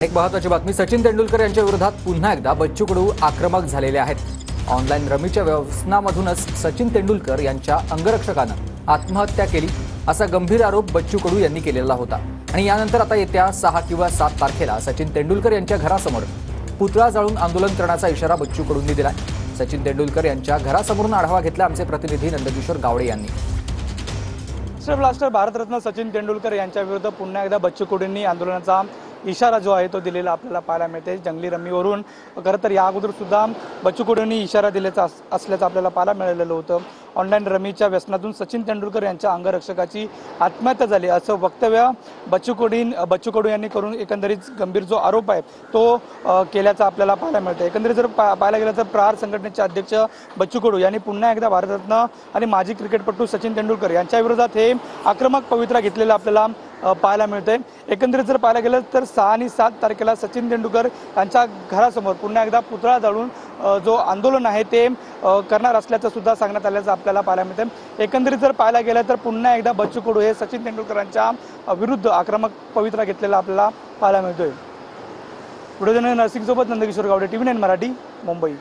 एक महत्त्वाची बातमी, सचिन तेंडुलकर यांच्या विरोधात पुन्हा एकदा बच्चू कडू आक्रमक झालेले आहेत। ऑनलाईन रमीच्या व्यसनामधूनच सचिन तेंडुलकर यांच्या अंगरक्षकानं आत्महत्या केली असा गंभीर आरोप बच्चू कडू यांनी केलेला होता। आणि यानंतर आता येत्या 6 किंवा 7 तारखेला सचिन तेंडुलकर यांच्या घरासमोर पुतळा जाळून आंदोलन करण्याचा इशारा बच्चू कडूंनी दिलाय। सचिन तेंडुलकर यांच्या घरासमोरून आढावा घेतला आमचे प्रतिनिधी नंदकिशोर गावडे यांनी। ब्लास्टर भारतरत्न सचिन तेंडुलकर यांच्या विरुद्ध पुन्हा एकदा बच्चू कडूंनी आंदोलनाचा इशारा जो आहे तो दिलेला आपल्याला पाहायला मिळते। जंगली रमीवरून खरं तर या अगोदर सुद्धा बच्चू कडूंनी इशारा दिल्याचा असल्याचं आपल्याला पाहायला मिळालेलं होतं। ऑनलाईन रमीच्या व्यसनातून सचिन तेंडुलकर यांच्या अंगरक्षकाची आत्महत्या झाली असं वक्तव्य बच्चू कडू यांनी करून एकंदरीत गंभीर जो आरोप आहे तो केल्याचा आपल्याला पाहायला मिळतं। एकंदरीत जर पाहायला गेलं तर प्रहार संघटनेचे अध्यक्ष बच्चू कडू यांनी पुन्हा एकदा भारतरत्न आणि माजी क्रिकेटपटू सचिन तेंडुलकर यांच्या विरोधात हे आक्रमक पवित्रा घेतलेला आपल्याला पाहायला मिळते। एकंदरीत जर पाहायला गेलं तर 6 आणि 7 तारखेला सचिन तेंडुलकर यांच्या घरासमोर पुन्हा एकदा पुतळा जाळून जो आंदोलन आहे ते करणार असल्याचं सुद्धा सांगण्यात आल्याचं आपल्याला पाहायला मिळते। एकंदरीत जर पाहायला गेलं तर पुन्हा एकदा बच्चू कडू हे सचिन तेंडुलकरांच्या विरुद्ध आक्रमक पवित्रा घेतलेला आपल्याला पाहायला मिळतोय। व्हिडिओ जर्नलिस्ट नरसिंग सोबत नंदकिशोर गावडे, TV9 मराठी, मुंबई।